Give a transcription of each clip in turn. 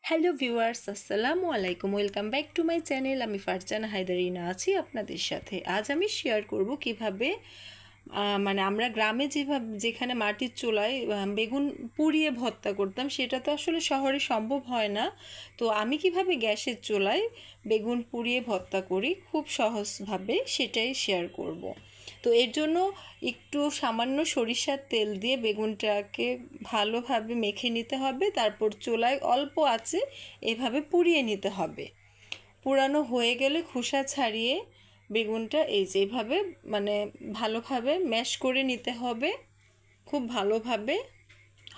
Hello viewers, আসসালামু আলাইকুম। Welcome back to my channel. আমি ফারজানা হায়দারিনা আছি আপনাদের সাথে। আজ আমি শেয়ার করব কিভাবে মানে আমরা গ্রামে যেখানে মাটির চুলায় বেগুন পুড়িয়ে ভর্তা করতাম, সেটা তো আসলে শহরে সম্ভব হয় না। তো আমি কিভাবে গ্যাসের চুলায় বেগুন পুড়িয়ে ভর্তা করি খুব সহজভাবে, সেটাই শেয়ার করব। তো এর জন্য একটু সামান্য সরিষার তেল দিয়ে বেগুনটাকে ভালোভাবে মেখে নিতে হবে। তারপর চুলায় অল্প আঁচে এভাবে পুড়িয়ে নিতে হবে। পুরানো হয়ে গেলে খোসা ছাড়িয়ে বেগুনটা যেভাবে মানে ভালোভাবে ম্যাশ করে নিতে হবে। খুব ভালোভাবে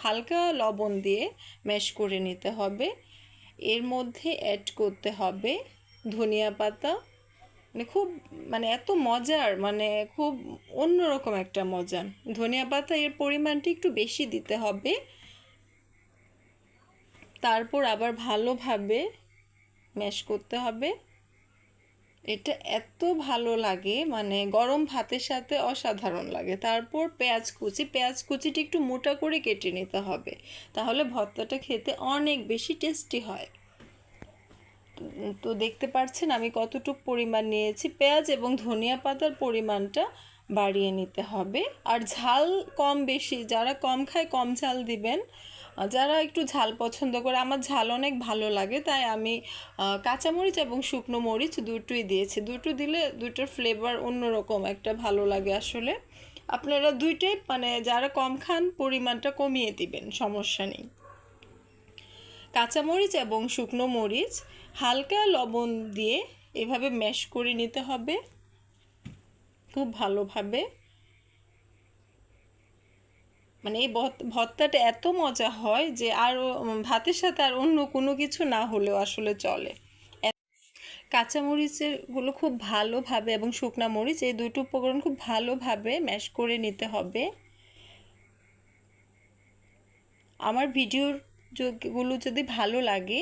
হালকা লবণ দিয়ে ম্যাশ করে নিতে হবে। এর মধ্যে অ্যাড করতে হবে ধনিয়া পাতা। খুব এত মজার, খুব অন্যরকম একটা মজা। ধনিয়া পাতা এর পরিমাণটা একটু বেশি দিতে হবে। তারপর আবার ভালোভাবে ম্যাশ করতে হবে। এটা এত ভালো লাগে, গরম ভাতের সাথে অসাধারণ লাগে। তারপর পেঁয়াজ কুচিটা একটু মোটা করে কেটে নিতে হবে, তাহলে ভর্তাটা খেতে অনেক বেশি টেস্টি হয়। তো দেখতে পাচ্ছেন আমি কতটুকু পরিমাণ নিয়েছি। পেঁয়াজ এবং ধনিয়া পাতার পরিমাণটা বাড়িয়ে নিতে হবে। আর ঝাল কম বেশি, যারা কম খায় কম ঝাল দিবেন, যারা একটু ঝাল পছন্দ করে, আমার ঝাল অনেক ভালো লাগে তাই আমি কাঁচামরিচ এবং শুকনো মরিচ দুটোই দিয়েছি। দুটো দিলে দুটোর ফ্লেভার অন্যরকম একটা ভালো লাগে আসলে। আপনারা দুইটাই যারা কম খান পরিমাণটা কমিয়ে দিবেন, সমস্যা নেই। কাঁচামরিচ এবং শুকনো মরিচ হালকা লবণ দিয়ে এভাবে ম্যাশ করে নিতে হবে খুব ভালোভাবে। এই ভর্তাটা এত মজা হয় যে আর ভাতের সাথে আর অন্য কোনো কিছু না হলেও আসলে চলে। কাঁচামরিচগুলো খুব ভালোভাবে এবং শুকনা মরিচ এই দুটো উপকরণ খুব ভালোভাবে ম্যাশ করে নিতে হবে। আমার ভিডিওগুলো যদি ভালো লাগে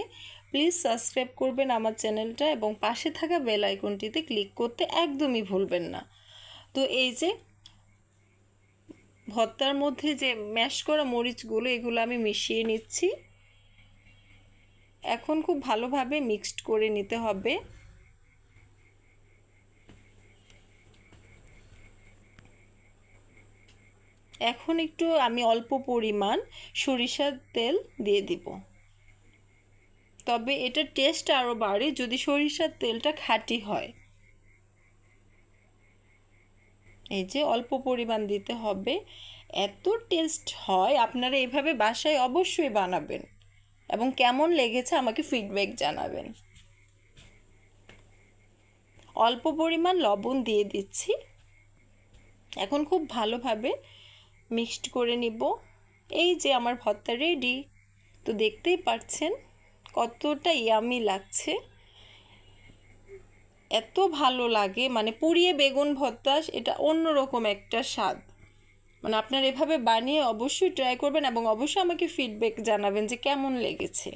প্লিজ সাবস্ক্রাইব করবেন আমার চ্যানেলটা এবং পাশে থাকা বেল আইকনটিতে ক্লিক করতে একদমই ভুলবেন না। তো এই যে ভর্তার মধ্যে যে ম্যাশ করা মরিচগুলো, এগুলো আমি মিশিয়ে নিচ্ছি। এখন খুব ভালোভাবে মিক্সড করে নিতে হবে। এখন একটু আমি অল্প পরিমাণ সরিষার তেল দিয়ে দিব, তবে এটার টেস্ট আরও বাড়ে যদি সরিষার তেলটা খাঁটি হয়। এই যে অল্প পরিমাণ দিতে হবে, এত টেস্ট হয়। আপনারা এভাবে বাসায় অবশ্যই বানাবেন এবং কেমন লেগেছে আমাকে ফিডব্যাক জানাবেন। অল্প পরিমাণ লবণ দিয়ে দিচ্ছি। এখন খুব ভালোভাবে মিক্সড করে নিব। এই যে আমার ভর্তা রেডি। তো দেখতেই পাচ্ছেন কতটা ইয়ামি লাগছে, এত ভালো লাগে। পুড়িয়ে বেগুন ভর্তা এটা অন্যরকম একটা স্বাদ। আপনারা এভাবে বানিয়ে অবশ্যই ট্রাই করবেন এবং অবশ্যই আমাকে ফিডব্যাক জানাবেন যে কেমন লেগেছে।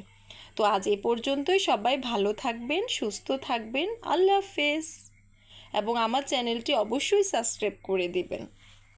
তো আজ এই পর্যন্তই। সবাই ভালো থাকবেন, সুস্থ থাকবেন। আল্লাহ হাফেজ। এবং আমার চ্যানেলটি অবশ্যই সাবস্ক্রাইব করে দিবেন।